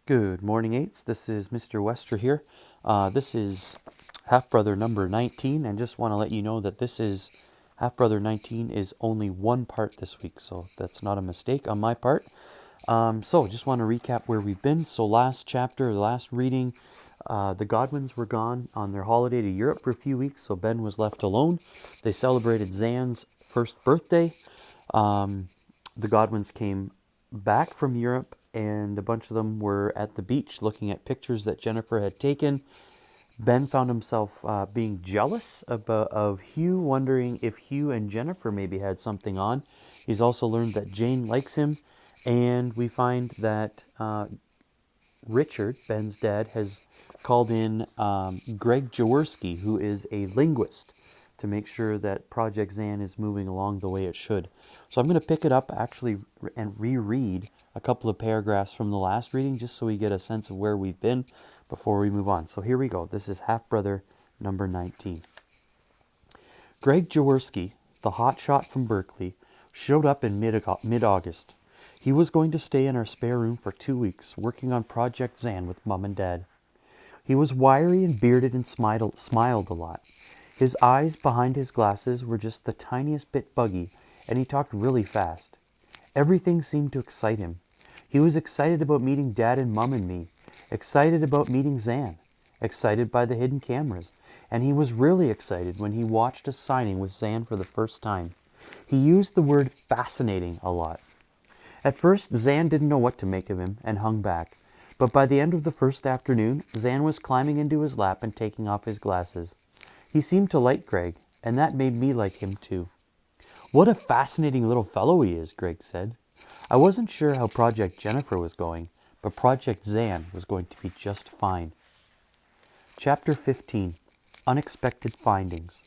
Good morning, eights. This is Mr.Westra here. This is half-brother number 19, and just want to let you know that this is half-brother 19 is only one part this week, so that's not a mistake on my part. So just want to recap where we've been. So last chapter, the last reading, the Godwins were gone on their holiday to Europe for a few weeks, so Ben was left alone. They celebrated Zan's first birthday. The Godwins came back from Europe, and a bunch of them were at the beach looking at pictures that Jennifer had taken. Ben found himself being jealous of Hugh, wondering if Hugh and Jennifer maybe had something on. He's also learned that Jane likes him, and we find that Richard, Ben's dad, has called in Greg Jaworski, who is a linguist, to make sure that Project Zan is moving along the way it should. So I'm going to pick it up actually and reread a couple of paragraphs from the last reading just so we get a sense of where we've been before we move on. So here we go. This is half-brother number 19. Greg Jaworski, the hotshot from Berkeley, showed up in mid-August. He was going to stay in our spare room for 2 weeks, working on Project Zan with Mom and Dad. He was wiry and bearded and smiled a lot. His eyes behind his glasses were just the tiniest bit buggy, and he talked really fast. Everything seemed to excite him. He was excited about meeting Dad and Mom and me, excited about meeting Zan, excited by the hidden cameras, and he was really excited when he watched us signing with Zan for the first time. He used the word fascinating a lot. At first, Zan didn't know what to make of him and hung back, but by the end of the first afternoon, Zan was climbing into his lap and taking off his glasses. He seemed to like Greg, and that made me like him too. "What a fascinating little fellow he is," Greg said. I wasn't sure how Project Jennifer was going, but Project Zan was going to be just fine. Chapter 15. Unexpected Findings.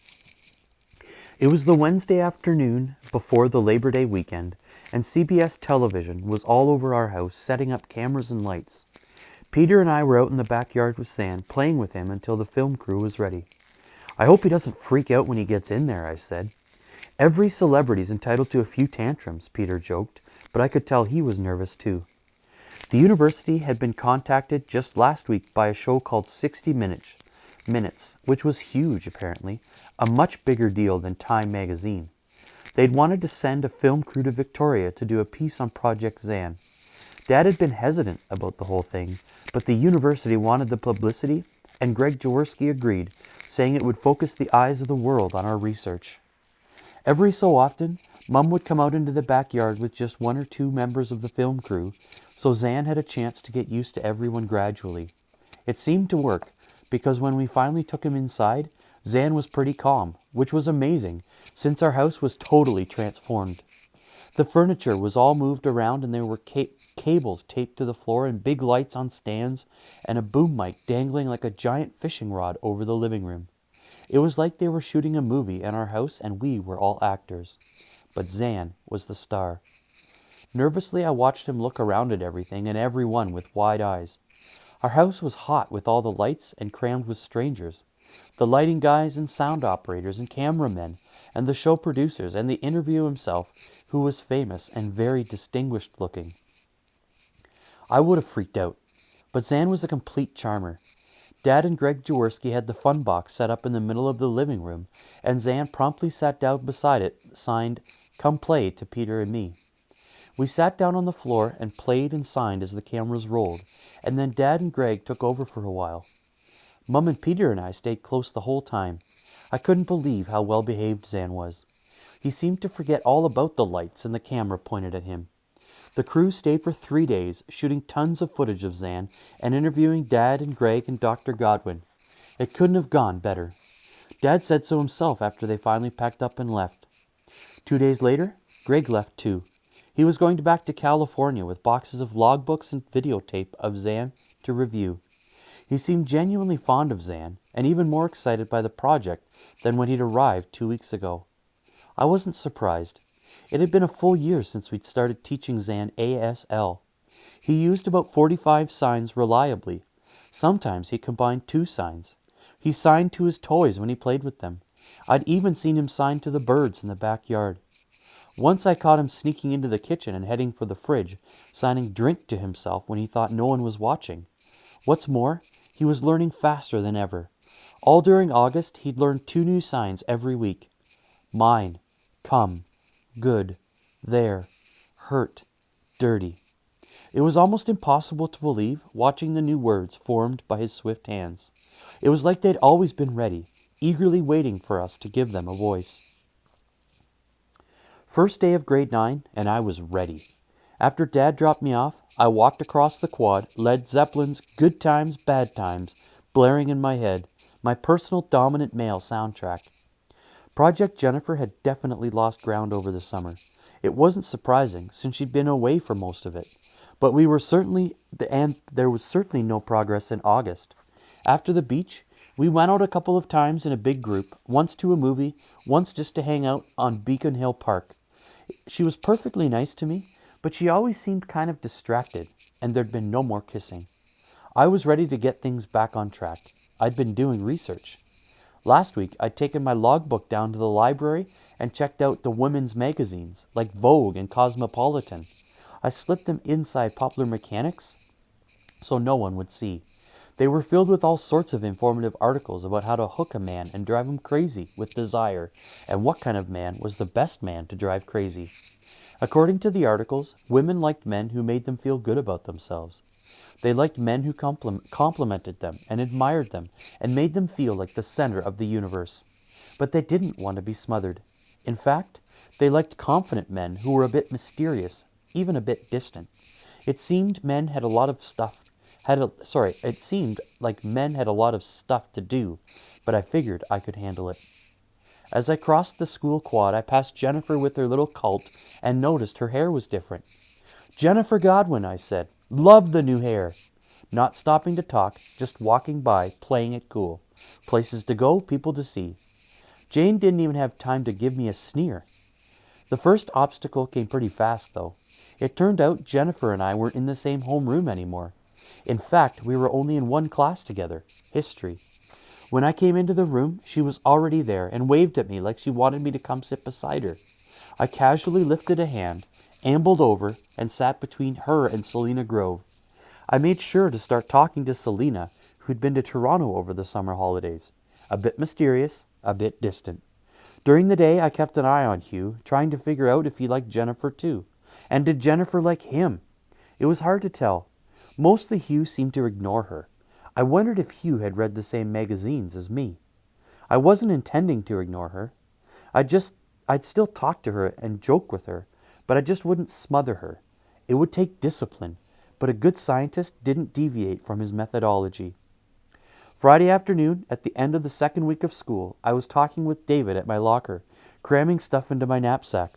It was the Wednesday afternoon before the Labor Day weekend, and CBS television was all over our house setting up cameras and lights. Peter and I were out in the backyard with Zan, playing with him until the film crew was ready. "I hope he doesn't freak out when he gets in there," I said. "Every celebrity's entitled to a few tantrums," Peter joked, but I could tell he was nervous too. The university had been contacted just last week by a show called 60 Minutes, which was huge apparently, a much bigger deal than Time magazine. They'd wanted to send a film crew to Victoria to do a piece on Project Zan. Dad had been hesitant about the whole thing, but the university wanted the publicity, and Greg Jaworski agreed, saying it would focus the eyes of the world on our research. Every so often, Mum would come out into the backyard with just one or two members of the film crew, so Zan had a chance to get used to everyone gradually. It seemed to work, because when we finally took him inside, Zan was pretty calm, which was amazing, since our house was totally transformed. The furniture was all moved around, and there were cables taped to the floor and big lights on stands and a boom mic dangling like a giant fishing rod over the living room. It was like they were shooting a movie in our house and we were all actors. But Zan was the star. Nervously, I watched him look around at everything and everyone with wide eyes. Our house was hot with all the lights and crammed with strangers. The lighting guys and sound operators and cameramen and the show producers and the interviewer himself, who was famous and very distinguished looking. I would have freaked out, but Zan was a complete charmer. Dad and Greg Jaworski had the fun box set up in the middle of the living room, and Zan promptly sat down beside it, signed, "Come play," to Peter and me. We sat down on the floor and played and signed as the cameras rolled, and then Dad and Greg took over for a while. Mum and Peter and I stayed close the whole time. I couldn't believe how well behaved Zan was. He seemed to forget all about the lights and the camera pointed at him. The crew stayed for 3 days, shooting tons of footage of Zan and interviewing Dad and Greg and Dr. Godwin. It couldn't have gone better. Dad said so himself after they finally packed up and left. 2 days later, Greg left too. He was going back to California with boxes of logbooks and videotape of Zan to review. He seemed genuinely fond of Zan, and even more excited by the project than when he'd arrived 2 weeks ago. I wasn't surprised. It had been a full year since we'd started teaching Zan ASL. He used about 45 signs reliably. Sometimes he combined 2 signs. He signed to his toys when he played with them. I'd even seen him sign to the birds in the backyard. Once I caught him sneaking into the kitchen and heading for the fridge, signing drink to himself when he thought no one was watching. What's more, he was learning faster than ever. All during August, he'd learned 2 new signs every week. Mine, come, good, there, hurt, dirty. It was almost impossible to believe, watching the new words formed by his swift hands. It was like they'd always been ready, eagerly waiting for us to give them a voice. First day of grade 9, and I was ready. After Dad dropped me off, I walked across the quad, Led Zeppelin's Good Times, Bad Times, blaring in my head, my personal dominant male soundtrack. Project Jennifer had definitely lost ground over the summer. It wasn't surprising, since she'd been away for most of it. But there was certainly no progress in August. After the beach, we went out a couple of times in a big group, once to a movie, once just to hang out on Beacon Hill Park. She was perfectly nice to me, but she always seemed kind of distracted, and there'd been no more kissing. I was ready to get things back on track. I'd been doing research. Last week, I'd taken my logbook down to the library and checked out the women's magazines, like Vogue and Cosmopolitan. I slipped them inside Popular Mechanics so no one would see. They were filled with all sorts of informative articles about how to hook a man and drive him crazy with desire, and what kind of man was the best man to drive crazy. According to the articles, women liked men who made them feel good about themselves. They liked men who complimented them and admired them and made them feel like the center of the universe. But they didn't want to be smothered. In fact, they liked confident men who were a bit mysterious, even a bit distant. It seemed men had a lot of stuff. It seemed like men had a lot of stuff to do, but I figured I could handle it. As I crossed the school quad, I passed Jennifer with her little colt and noticed her hair was different. "Jennifer Godwin," I said. "Love the new hair." Not stopping to talk, just walking by, playing it cool. Places to go, people to see. Jane didn't even have time to give me a sneer. The first obstacle came pretty fast, though. It turned out Jennifer and I weren't in the same homeroom anymore. In fact, we were only in one class together, history. When I came into the room, she was already there and waved at me like she wanted me to come sit beside her. I casually lifted a hand, ambled over, and sat between her and Selena Grove. I made sure to start talking to Selena, who'd been to Toronto over the summer holidays. A bit mysterious, a bit distant. During the day, I kept an eye on Hugh, trying to figure out if he liked Jennifer too. And did Jennifer like him? It was hard to tell. Mostly Hugh seemed to ignore her. I wondered if Hugh had read the same magazines as me. I wasn't intending to ignore her. I'd still talk to her and joke with her, but I just wouldn't smother her. It would take discipline, but a good scientist didn't deviate from his methodology. Friday afternoon, at the end of the second week of school, I was talking with David at my locker, cramming stuff into my knapsack.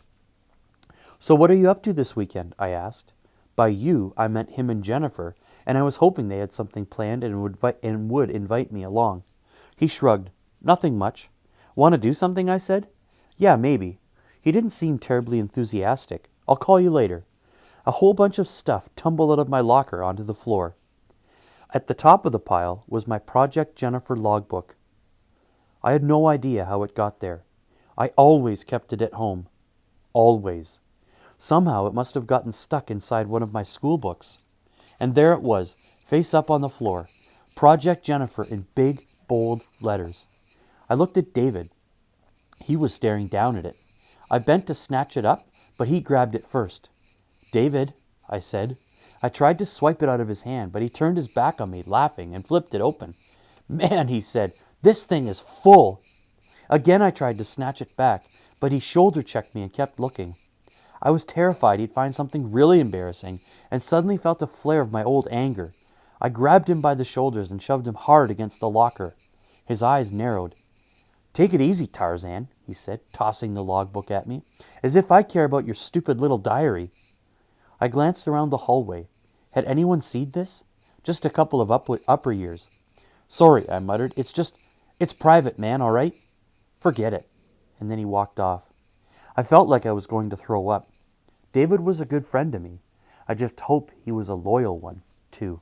"So what are you up to this weekend?" I asked. By you, I meant him and Jennifer, and I was hoping they had something planned and would invite me along. He shrugged. "Nothing much." "Want to do something?" I said. "Yeah, maybe." He didn't seem terribly enthusiastic. "I'll call you later." A whole bunch of stuff tumbled out of my locker onto the floor. At the top of the pile was my Project Jennifer logbook. I had no idea how it got there. I always kept it at home. Always. Somehow it must have gotten stuck inside one of my school books. And there it was, face up on the floor. Project Jennifer in big, bold letters. I looked at David. He was staring down at it. I bent to snatch it up, but he grabbed it first. "David," I said. I tried to swipe it out of his hand, but he turned his back on me, laughing, and flipped it open. "Man," he said, "this thing is full." Again I tried to snatch it back, but he shoulder-checked me and kept looking. I was terrified he'd find something really embarrassing, and suddenly felt a flare of my old anger. I grabbed him by the shoulders and shoved him hard against the locker. His eyes narrowed. "Take it easy, Tarzan," he said, tossing the logbook at me. "As if I care about your stupid little diary." I glanced around the hallway. Had anyone seen this? Just a couple of upper years. "Sorry," I muttered. It's private, man, all right?" "Forget it." And then he walked off. I felt like I was going to throw up. David was a good friend to me. I just hope he was a loyal one, too.